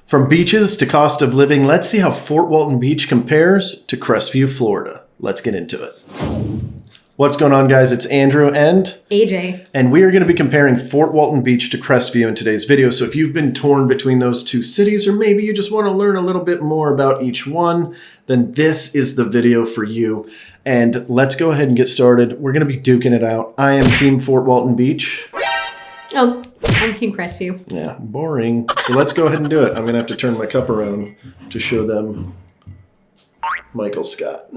From beaches to cost of living, let's see how Fort Walton Beach compares to Crestview, Florida. Let's get into it. What's going on, guys? It's Andrew and AJ. And we are going to be comparing Fort Walton Beach to Crestview in today's video. So if you've been torn between those two cities, or maybe you just want to learn a little bit more about each one, then this is the video for you. And let's go ahead and get started. We're going to be duking it out. I am Team Fort Walton Beach. Oh, I'm Team Crestview. Yeah, boring. So let's go ahead and do it. I'm going to have to turn my cup around to show them Michael Scott.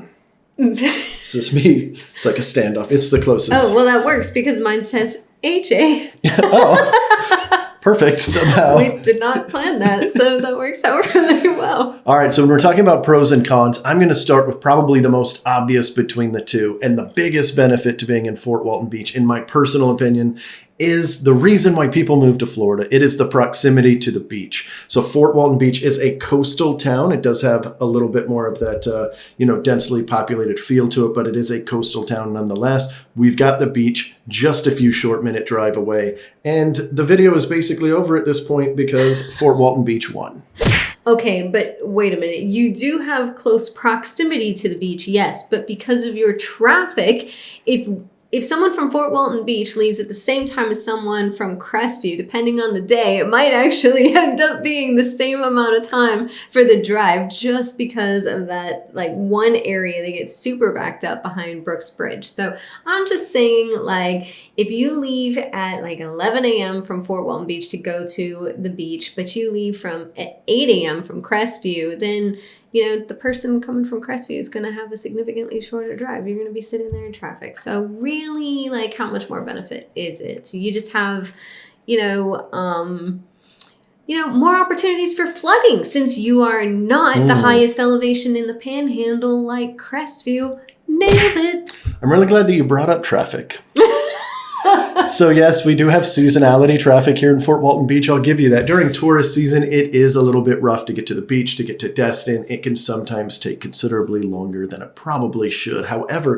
This is me. It's like a standoff. It's the closest. Oh, well, that works because mine says AJ. Oh, perfect. Somehow. We did not plan that, so that works out really well. All right, so when we're talking about pros and cons, I'm going to start with probably the most obvious between the two. And the biggest benefit to being in Fort Walton Beach, in my personal opinion, is the reason why people move to Florida. It is the proximity to the beach. So Fort Walton Beach is a coastal town. It does have a little bit more of that, densely populated feel to it, but it is a coastal town nonetheless. We've got the beach just a few short minute drive away. And the video is basically over at this point because Fort Walton Beach won. Okay, but wait a minute. You do have close proximity to the beach, yes, but because of your traffic, if someone from Fort Walton Beach leaves at the same time as someone from Crestview, depending on the day, it might actually end up being the same amount of time for the drive just because of that one area that gets super backed up behind Brooks Bridge. So I'm just saying, if you leave at 11 a.m. from Fort Walton Beach to go to the beach, but you leave from at 8 a.m. from Crestview, then the person coming from Crestview is going to have a significantly shorter drive. You're going to be sitting there in traffic. So really, how much more benefit is it? You just have, more opportunities for flooding since you are not the highest elevation in the panhandle like Crestview. Nailed it. I'm really glad that you brought up traffic. So yes, we do have seasonality traffic here in Fort Walton Beach. I'll give you that. During tourist season, it is a little bit rough to get to the beach, to get to Destin. It can sometimes take considerably longer than it probably should. However,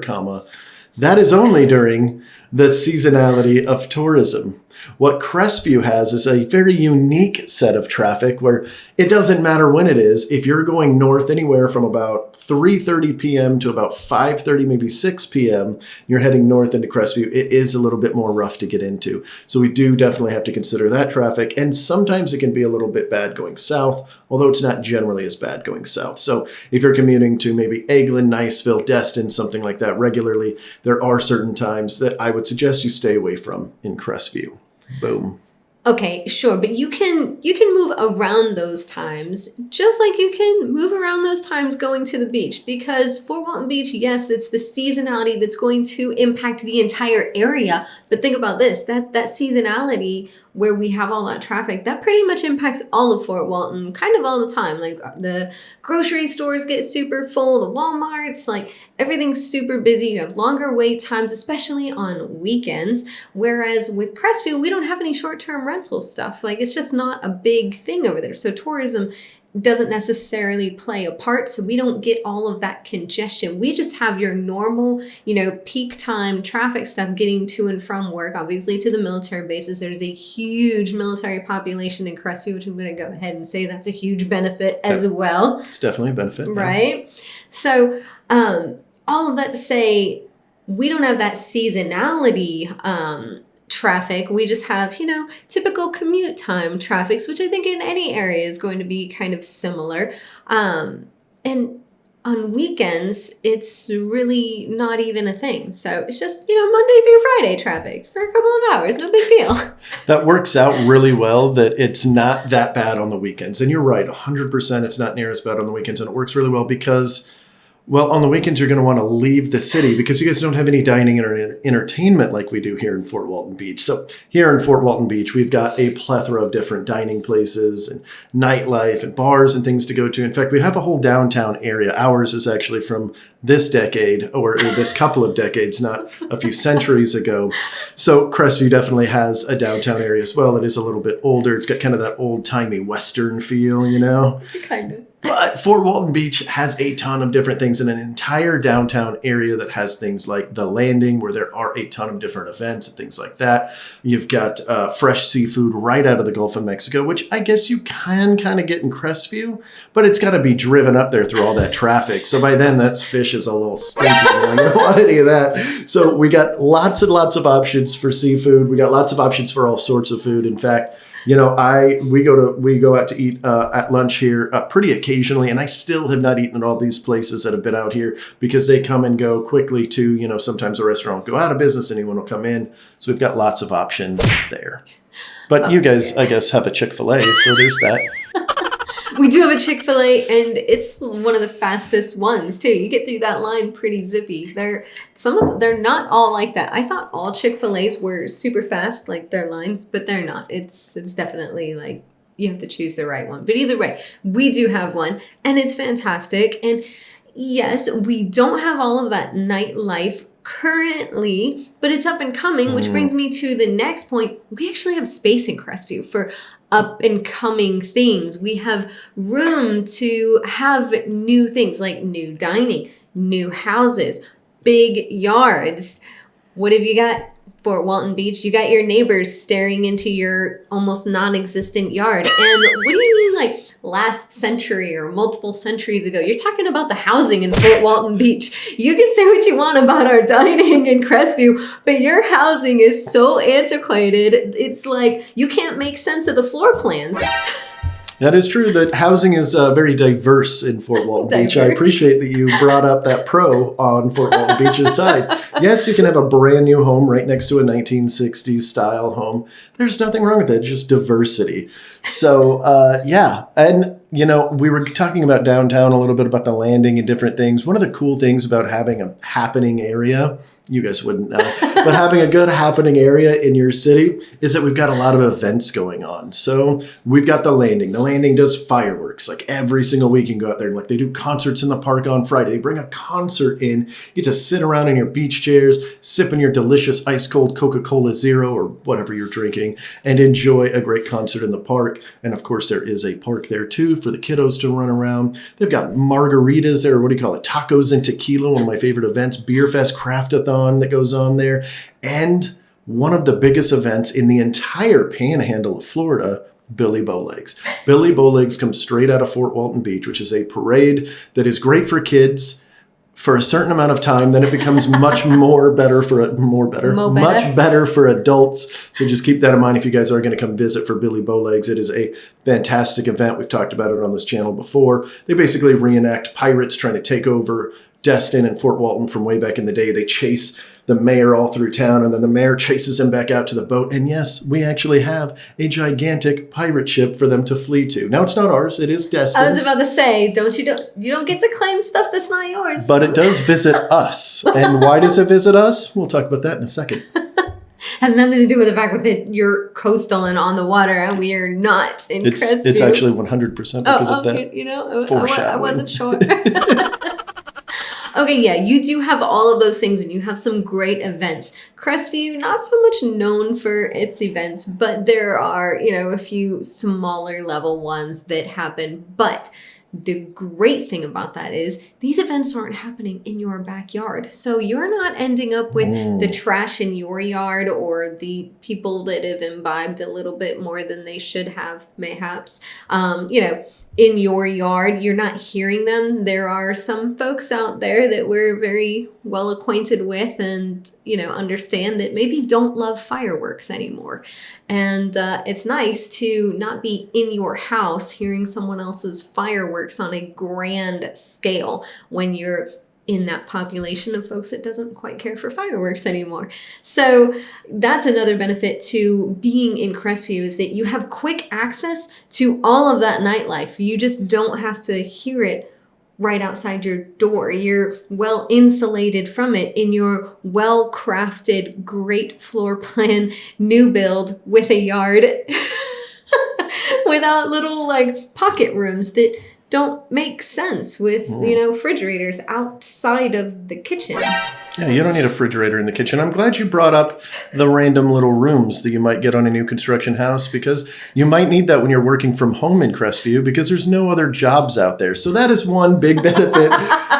that is only during the seasonality of tourism. What Crestview has is a very unique set of traffic where it doesn't matter when it is. If you're going north anywhere from about 3:30 p.m. to about 5:30, maybe 6 p.m., you're heading north into Crestview, it is a little bit more rough to get into. So we do definitely have to consider that traffic. And sometimes it can be a little bit bad going south, although it's not generally as bad going south. So if you're commuting to maybe Eglin, Niceville, Destin, something like that regularly, there are certain times that I would suggest you stay away from in Crestview. Boom. Okay, sure, but you can move around those times just like you can move around those times going to the beach, because Fort Walton Beach, yes, it's the seasonality that's going to impact the entire area. But think about this, that seasonality where we have all that traffic, that pretty much impacts all of Fort Walton kind of all the time. The grocery stores get super full, the Walmarts, everything's super busy. You have longer wait times, especially on weekends. Whereas with Crestview, we don't have any short-term rental stuff. It's just not a big thing over there. So tourism doesn't necessarily play a part, so we don't get all of that congestion. We just have your normal, peak time traffic stuff getting to and from work. Obviously, to the military bases, there's a huge military population in Crestview, which I'm going to go ahead and say that's a huge benefit as well. It's definitely a benefit. Right? Yeah. So all of that to say, we don't have that seasonality traffic. We just have, typical commute time traffics, which I think in any area is going to be kind of similar. And on weekends, it's really not even a thing. So it's just, Monday through Friday traffic for a couple of hours. No big deal. That works out really well, that it's not that bad on the weekends. And you're right, 100% it's not near as bad on the weekends. And it works really well because, on the weekends, you're going to want to leave the city because you guys don't have any dining or entertainment like we do here in Fort Walton Beach. So here in Fort Walton Beach, we've got a plethora of different dining places and nightlife and bars and things to go to. In fact, we have a whole downtown area. Ours is actually from this decade or this couple of decades, not a few centuries ago. So Crestview definitely has a downtown area as well. It is a little bit older. It's got kind of that old-timey Western feel, Kind of. But Fort Walton Beach has a ton of different things in an entire downtown area that has things like the Landing, where there are a ton of different events and things like that. You've got fresh seafood right out of the Gulf of Mexico, which I guess you can kind of get in Crestview, but it's got to be driven up there through all that traffic. So by then, that fish is a little stinky. I don't want any of that. So we got lots and lots of options for seafood. We got lots of options for all sorts of food. In fact, we go out to eat at lunch here pretty occasionally, and I still have not eaten at all these places that have been out here because they come and go quickly too. Sometimes a restaurant will go out of business, anyone will come in. So we've got lots of options there. But you guys, I guess, have a Chick-fil-A, so there's that. We do have a Chick-fil-A, and it's one of the fastest ones too. You get through that line pretty zippy. They're not all like that. I thought all Chick-fil-A's were super fast, like their lines, but they're not. It's definitely like you have to choose the right one. But either way, we do have one, and it's fantastic. And yes, we don't have all of that nightlife currently, but it's up and coming, which brings me to the next point. We actually have space in Crestview for up and coming things. We have room to have new things like new dining, new houses, big yards. What have you got? Fort Walton Beach, you got your neighbors staring into your almost non-existent yard. And what do you mean like last century or multiple centuries ago? You're talking about the housing in Fort Walton Beach. You can say what you want about our dining in Crestview, but your housing is so antiquated. It's like you can't make sense of the floor plans. That is true. That housing is very diverse in Fort Walton Beach. I appreciate that you brought up that pro on Fort Walton Beach's side. Yes, you can have a brand new home right next to a 1960s style home. There's nothing wrong with it. Just diversity. So, yeah. And, we were talking about downtown a little bit about the Landing and different things. One of the cool things about having a happening area, you guys wouldn't know, but having a good happening area in your city is that we've got a lot of events going on. So we've got the Landing. The Landing does fireworks. Like every single week you can go out there and like they do concerts in the park on Friday. They bring a concert in. You get to sit around in your beach chairs, sipping your delicious ice cold Coca-Cola Zero or whatever you're drinking and enjoy a great concert in the park. And of course there is a park there too for the kiddos to run around. They've got margaritas there. What do you call it? Tacos and tequila, one of my favorite events. Beer Fest Craftathon that goes on there. And one of the biggest events in the entire panhandle of Florida, Billy Bowlegs. Billy Bowlegs comes straight out of Fort Walton Beach, which is a parade that is great for kids for a certain amount of time. Then it becomes much better for adults. So just keep that in mind if you guys are going to come visit for Billy Bowlegs. It is a fantastic event. We've talked about it on this channel before. They basically reenact pirates trying to take over Destin and Fort Walton from way back in the day. They chase the mayor all through town, and then the mayor chases him back out to the boat. And yes, we actually have a gigantic pirate ship for them to flee to. Now, it's not ours. It is Destin's. I was about to say, you don't get to claim stuff that's not yours. But it does visit us. And why does it visit us? We'll talk about that in a second. Has nothing to do with the fact that you're coastal and on the water, and we are not in Crestview. It's actually 100% because of that. I wasn't sure. Okay, yeah, you do have all of those things, and you have some great events. Crestview, not so much known for its events, but there are, a few smaller level ones that happen. But the great thing about that is these events aren't happening in your backyard. So you're not ending up with the trash in your yard or the people that have imbibed a little bit more than they should have, mayhaps. In your yard, you're not hearing them. There are some folks out there that we're very well acquainted with and, understand that maybe don't love fireworks anymore. And it's nice to not be in your house hearing someone else's fireworks on a grand scale when you're in that population of folks that doesn't quite care for fireworks anymore. So that's another benefit to being in Crestview is that you have quick access to all of that nightlife. You just don't have to hear it right outside your door. You're well insulated from it in your well-crafted, great floor plan, new build with a yard without little pocket rooms that don't make sense with, refrigerators outside of the kitchen. Yeah, you don't need a refrigerator in the kitchen. I'm glad you brought up the random little rooms that you might get on a new construction house, because you might need that when you're working from home in Crestview, because there's no other jobs out there. So that is one big benefit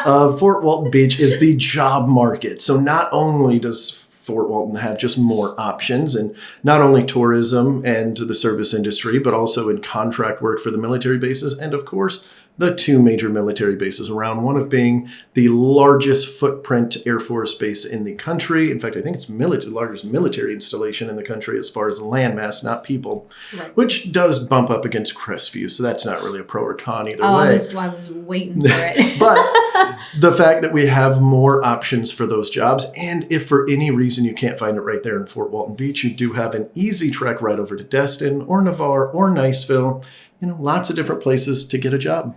of Fort Walton Beach, is the job market. So not only does Fort Walton have just more options, and not only tourism and the service industry, but also in contract work for the military bases, and of course, the two major military bases around, one of being the largest footprint Air Force base in the country. In fact, I think it's the largest military installation in the country as far as landmass, not people, right, which does bump up against Crestview. So that's not really a pro or con either way. I was waiting for it. But the fact that we have more options for those jobs, and if for any reason you can't find it right there in Fort Walton Beach, you do have an easy trek right over to Destin or Navarre or Niceville. Lots of different places to get a job.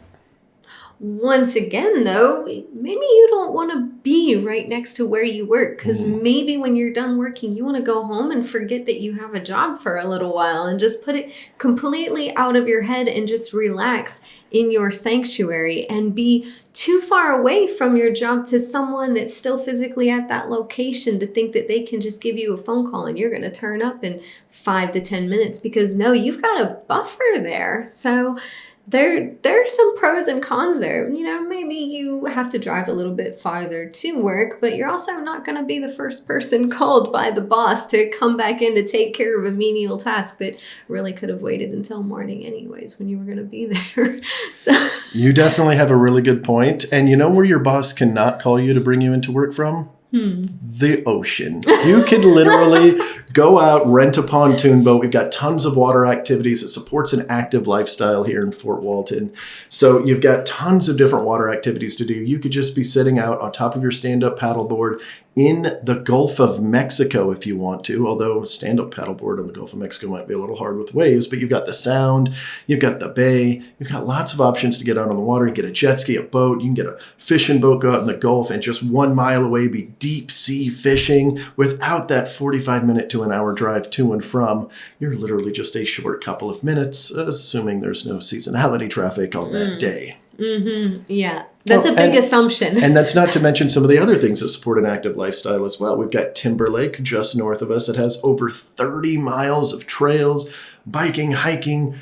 Once again, though, maybe you don't want to be right next to where you work, because maybe when you're done working, you want to go home and forget that you have a job for a little while and just put it completely out of your head and just relax in your sanctuary and be too far away from your job to someone that's still physically at that location to think that they can just give you a phone call and you're going to turn up in 5 to 10 minutes, because no, you've got a buffer there. So there's some pros and cons there. Maybe you have to drive a little bit farther to work, but you're also not going to be the first person called by the boss to come back in to take care of a menial task that really could have waited until morning anyways when you were going to be there. So you definitely have a really good point. And you know where your boss cannot call you to bring you into work from? The ocean. You can literally go out, rent a pontoon boat. We've got tons of water activities. It supports an active lifestyle here in Fort Walton. So you've got tons of different water activities to do. You could just be sitting out on top of your stand-up paddleboard in the Gulf of Mexico if you want to, although stand-up paddleboard on the Gulf of Mexico might be a little hard with waves, but you've got the Sound, you've got the Bay, you've got lots of options to get out on the water. You can get a jet ski, a boat, you can get a fishing boat, go out in the Gulf, and just 1 mile away be deep sea fishing without that 45-minute to an hour drive to and from. You're literally just a short couple of minutes, assuming there's no seasonality traffic on that day. Yeah. That's a big assumption. And that's not to mention some of the other things that support an active lifestyle as well. We've got Timberlake just north of us. It has over 30 miles of trails, biking, hiking,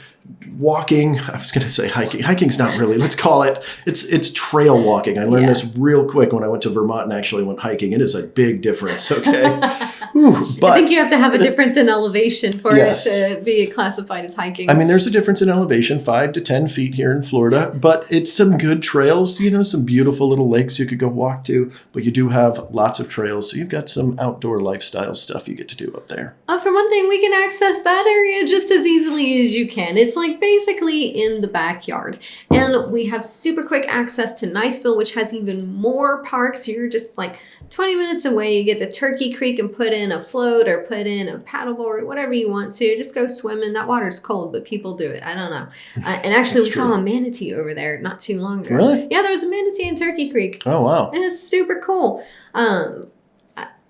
walking. I was going to say hiking. Hiking's not really. Let's call it. It's trail walking. I learned this real quick when I went to Vermont and actually went hiking. It is a big difference. Okay. But I think you have to have a difference in elevation for it to be classified as hiking. I mean, there's a difference in elevation, 5 to 10 feet here in Florida, but it's some good trails, some beautiful little lakes you could go walk to, but you do have lots of trails. So you've got some outdoor lifestyle stuff you get to do up there. For one thing, we can access that area just as easily as you can. It's like basically in the backyard. And we have super quick access to Niceville, which has even more parks. You're just like 20 minutes away. You get to Turkey Creek and put in a float or put in a paddleboard, whatever you want to. Just go swimming. That water's cold, but people do it. I don't know. And actually, we saw a manatee over there not too long ago. Really? Yeah, there was a manatee in Turkey Creek. Oh, wow. And it's super cool.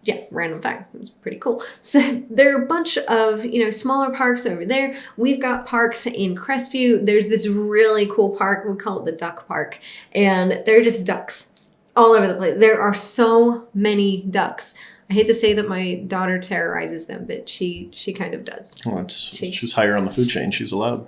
Yeah, random fact. It was pretty cool. So there are a bunch of, smaller parks over there. We've got parks in Crestview. There's this really cool park. We call it the Duck Park. And they're just ducks all over the place. There are so many ducks. I hate to say that my daughter terrorizes them, but she kind of does. Well, she's higher on the food chain. She's allowed.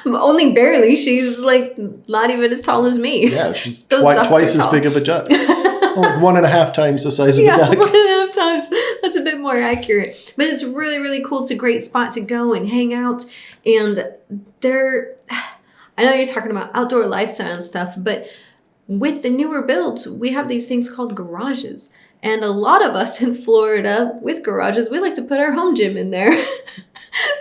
Only barely. She's like not even as tall as me. Yeah, she's twice as big of a duck. Like 1.5 times the size of a duck. 1.5 times. That's a bit more accurate. But it's really, really cool. It's a great spot to go and hang out. And I know you're talking about outdoor lifestyle and stuff, but with the newer builds, we have these things called garages. And a lot of us in Florida with garages, we like to put our home gym in there.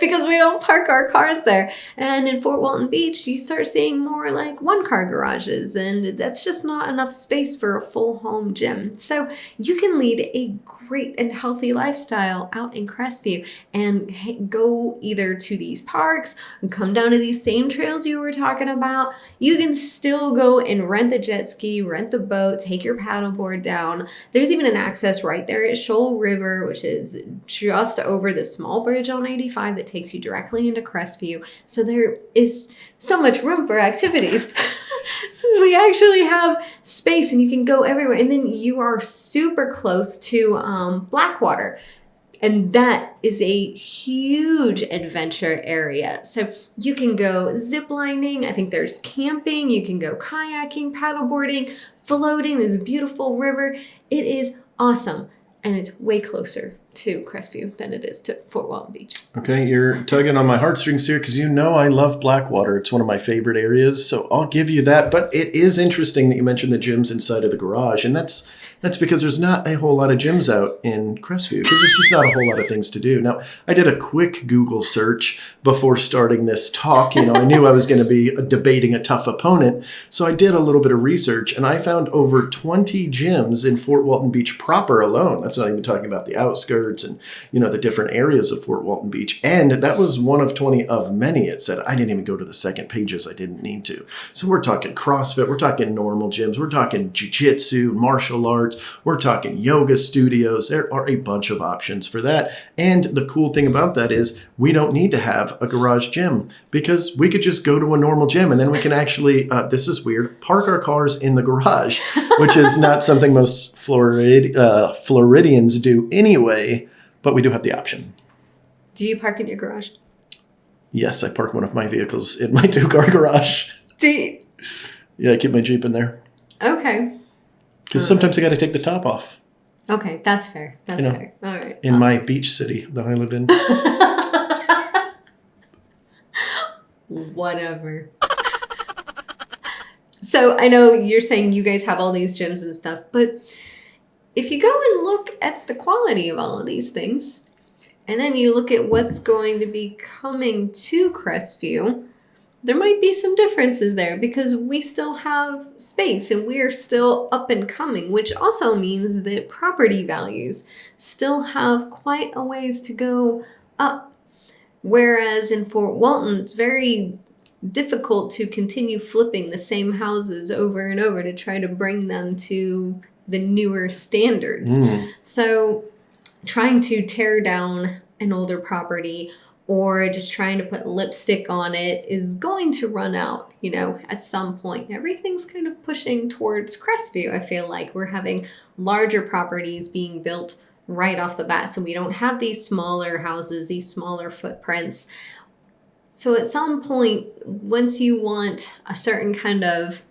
Because we don't park our cars there. And in Fort Walton Beach, you start seeing more like 1-car garages, and that's just not enough space for a full home gym. So you can lead a great and healthy lifestyle out in Crestview and go either to these parks and come down to these same trails you were talking about. You can still go and rent the jet ski, rent the boat, take your paddleboard down. There's even an access right there at Shoal River, which is just over the small bridge on 85 that takes you directly into Crestview. So there is so much room for activities. Since we actually have space and you can go everywhere. And then you are super close to Blackwater. And that is a huge adventure area. So you can go zip lining. I think there's camping. You can go kayaking, paddleboarding, floating. There's a beautiful river. It is awesome. And it's way closer to Crestview than it is to Fort Walton Beach. Okay, you're tugging on my heartstrings here because you know I love Blackwater. It's one of my favorite areas, so I'll give you that. But it is interesting that you mentioned the gyms inside of the garage, and that's because there's not a whole lot of gyms out in Crestview because there's just not a whole lot of things to do. Now, I did a quick Google search before starting this talk. I knew I was going to be debating a tough opponent, so I did a little bit of research, and I found over 20 gyms in Fort Walton Beach proper alone. That's not even talking about the outskirts and, the different areas of Fort Walton Beach. And that was one of 20 of many. It said I didn't even go to the second pages. I didn't need to. So we're talking CrossFit. We're talking normal gyms. We're talking jiu-jitsu, martial arts. We're talking yoga studios. There are a bunch of options for that. And the cool thing about that is we don't need to have a garage gym because we could just go to a normal gym and then we can actually, this is weird, park our cars in the garage, which is not something most Floridians do anyway. But we do have the option. Do you park in your garage? Yes, I park one of my vehicles in my 2-car garage. Yeah, I keep my Jeep in there. Okay. Because sometimes I got to take the top off. Okay, that's fair. That's fair. All right. In my beach city that I live in. Whatever. So I know you're saying you guys have all these gyms and stuff, but if you go and look at the quality of all of these things, and then you look at what's going to be coming to Crestview, there might be some differences there because we still have space and we are still up and coming, which also means that property values still have quite a ways to go up. Whereas in Fort Walton, it's very difficult to continue flipping the same houses over and over to try to bring them to the newer standards. So trying to tear down an older property or just trying to put lipstick on it is going to run out, at some point. Everything's kind of pushing towards Crestview. I feel like we're having larger properties being built right off the bat. So we don't have these smaller houses, these smaller footprints. So at some point, once you want a certain kind of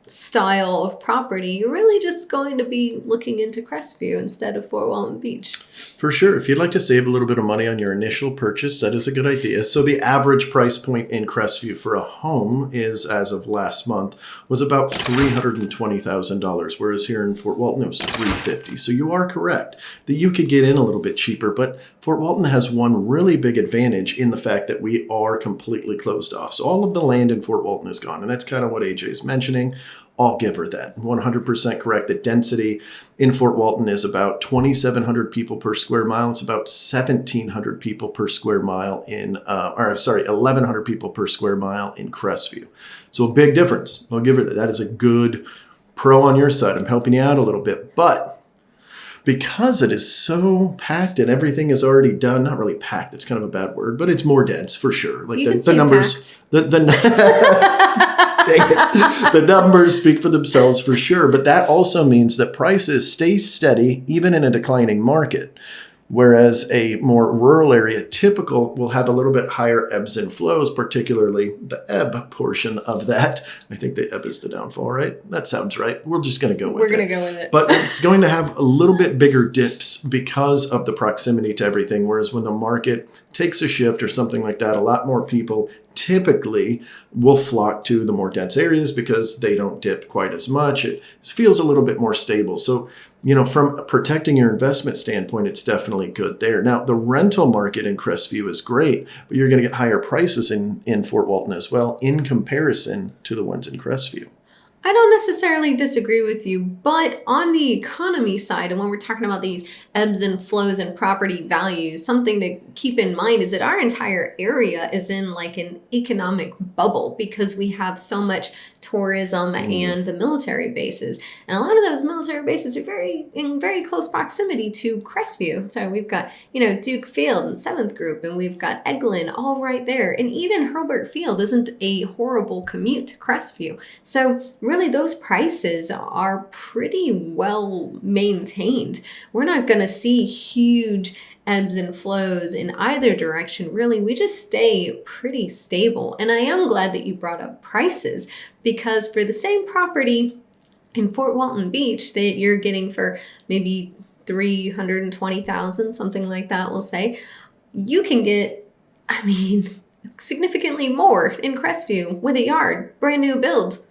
style of property, you're really just going to be looking into Crestview instead of Fort Walton Beach. For sure. If you'd like to save a little bit of money on your initial purchase, that is a good idea. So the average price point in Crestview for a home is, as of last month, was about $320,000, whereas here in Fort Walton it was $350,000. So you are correct that you could get in a little bit cheaper, but Fort Walton has one really big advantage in the fact that we are completely closed off. So all of the land in Fort Walton is gone, and that's kind of what AJ is mentioning. I'll give her that. 100% correct. The density in Fort Walton is about 2,700 people per square mile. It's about 1,700 people per square mile 1,100 people per square mile in Crestview. So a big difference. I'll give her that. That is a good pro on your side. I'm helping you out a little bit. But because it is so packed and everything is already done, not really packed, it's kind of a bad word, but it's more dense for sure. Like the numbers, the numbers speak for themselves for sure, but that also means that prices stay steady even in a declining market. Whereas a more rural area typical will have a little bit higher ebbs and flows, particularly the ebb portion of that. I think the ebb is the downfall, right? That sounds right. We're just going to go with it. We're going to go with it. But it's going to have a little bit bigger dips because of the proximity to everything. Whereas when the market takes a shift or something like that, a lot more people typically will flock to the more dense areas because they don't dip quite as much. It feels a little bit more stable. So, from protecting your investment standpoint, it's definitely good there. Now, the rental market in Crestview is great, but you're going to get higher prices in Fort Walton as well in comparison to the ones in Crestview. I don't necessarily disagree with you, but on the economy side, and when we're talking about these ebbs and flows in property values, something to keep in mind is that our entire area is in like an economic bubble because we have so much tourism and the military bases. And a lot of those military bases are in very close proximity to Crestview. So we've got, Duke Field and 7th Group, and we've got Eglin all right there. And even Herbert Field isn't a horrible commute to Crestview. So really those prices are pretty well maintained. We're not going to see huge ebbs and flows in either direction. Really, we just stay pretty stable. And I am glad that you brought up prices, because for the same property in Fort Walton Beach that you're getting for maybe $320,000, something like that, we'll say, you can get, significantly more in Crestview with a yard, brand new build.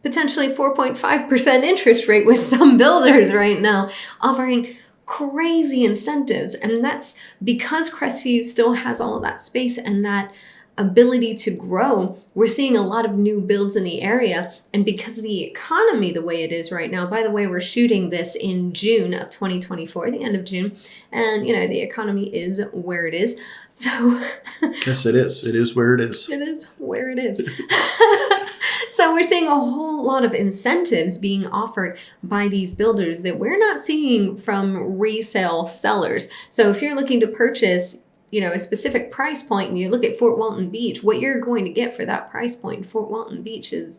Potentially 4.5% interest rate with some builders right now, offering crazy incentives. And that's because Crestview still has all of that space and that ability to grow. We're seeing a lot of new builds in the area. And because of the economy the way it is right now, by the way, we're shooting this in June of 2024, the end of June. And, the economy is where it is. So yes, it is. It is where it is. It is where it is. So we're seeing a whole lot of incentives being offered by these builders that we're not seeing from resale sellers. So if you're looking to purchase, a specific price point and you look at Fort Walton Beach, what you're going to get for that price point in Fort Walton Beach is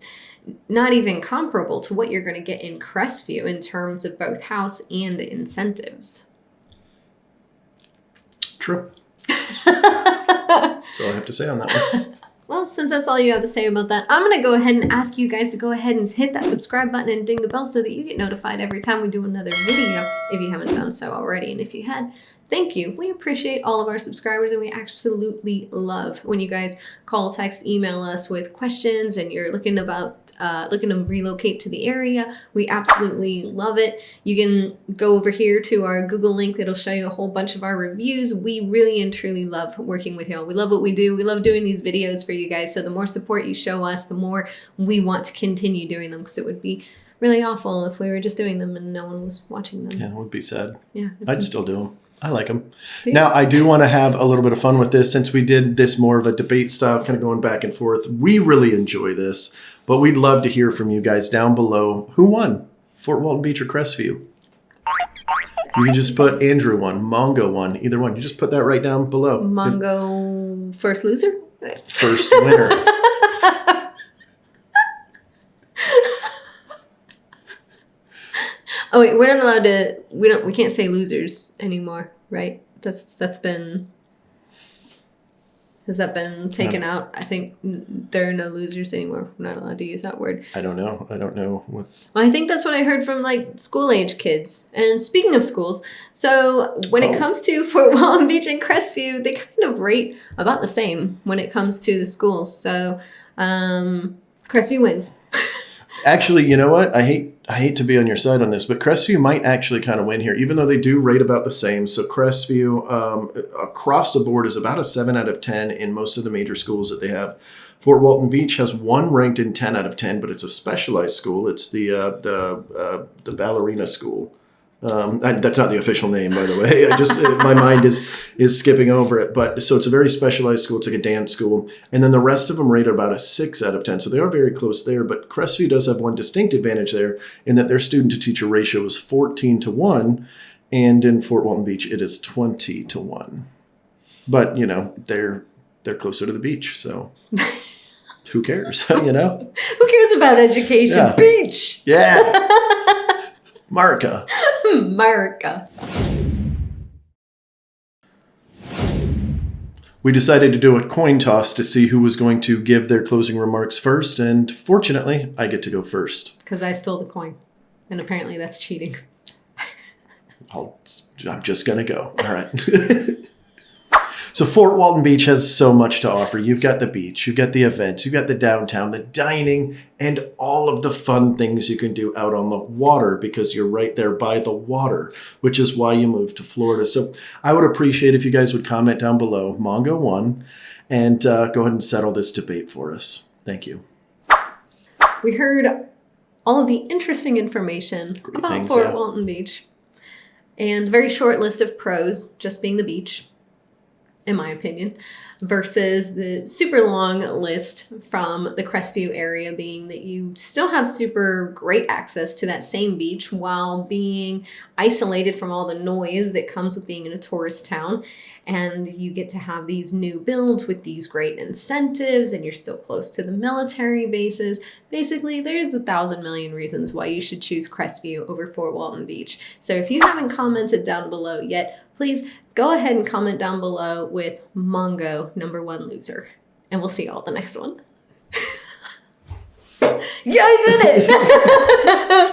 not even comparable to what you're going to get in Crestview in terms of both house and incentives. True. That's all I have to say on that one. Well, since that's all you have to say about that, I'm going to go ahead and ask you guys to go ahead and hit that subscribe button and ding the bell so that you get notified every time we do another video, if you haven't done so already. And if you had, thank you. We appreciate all of our subscribers, and we absolutely love when you guys call, text, email us with questions and you're looking to relocate to the area. We absolutely love it. You can go over here to our Google link that'll show you a whole bunch of our reviews. We really and truly love working with y'all. We love what we do. We love doing these videos for you guys. So the more support you show us, the more we want to continue doing them, because it would be really awful if we were just doing them and no one was watching them. Yeah, it would be sad. Yeah. I'd still do them. I like them. Now, I do want to have a little bit of fun with this, since we did this more of a debate style, kind of going back and forth. We really enjoy this, but we'd love to hear from you guys down below. Who won? Fort Walton Beach or Crestview? You can just put Andrew won, Mongo won, either one. You just put that right down below. Mongo first loser? First winner. Oh wait, we're not allowed to. We can't say losers anymore, right? Has that been taken out? I think there are no losers anymore. We're not allowed to use that word. I don't know. Well, I think that's what I heard from school age kids. And speaking of schools, so when it comes to Fort Walton Beach and Crestview, they kind of rate about the same when it comes to the schools. So Crestview wins. Actually, you know what? I hate to be on your side on this, but Crestview might actually kind of win here, even though they do rate about the same. So Crestview, across the board, is about a 7 out of 10 in most of the major schools that they have. Fort Walton Beach has one ranked in 10 out of 10, but it's a specialized school. It's the ballerina school. That's not the official name, by the way. My mind is skipping over it. But so it's a very specialized school. It's like a dance school. And then the rest of them rate about a 6 out of 10. So they are very close there. But Crestview does have one distinct advantage there, in that their student to teacher ratio is 14-1. And in Fort Walton Beach, it is 20-1. But, they're closer to the beach. So who cares? Who cares about education? Yeah. Beach! Yeah. America. We decided to do a coin toss to see who was going to give their closing remarks first, and fortunately, I get to go first. Because I stole the coin, and apparently that's cheating. I'm just going to go. All right. So Fort Walton Beach has so much to offer. You've got the beach, you've got the events, you've got the downtown, the dining, and all of the fun things you can do out on the water, because you're right there by the water, which is why you moved to Florida. So I would appreciate if you guys would comment down below, Mongo won, and go ahead and settle this debate for us. Thank you. We heard all of the interesting information Great about things, Fort yeah. Walton Beach. And a very short list of pros, just being the beach, in my opinion, versus the super long list from the Crestview area, being that you still have super great access to that same beach while being isolated from all the noise that comes with being in a tourist town. And you get to have these new builds with these great incentives, and you're still close to the military bases. Basically, there's 1,000 million reasons why you should choose Crestview over Fort Walton Beach. So if you haven't commented down below yet, please go ahead and comment down below with Mongo #1 loser. And we'll see you all at the next one. Yeah, I did it!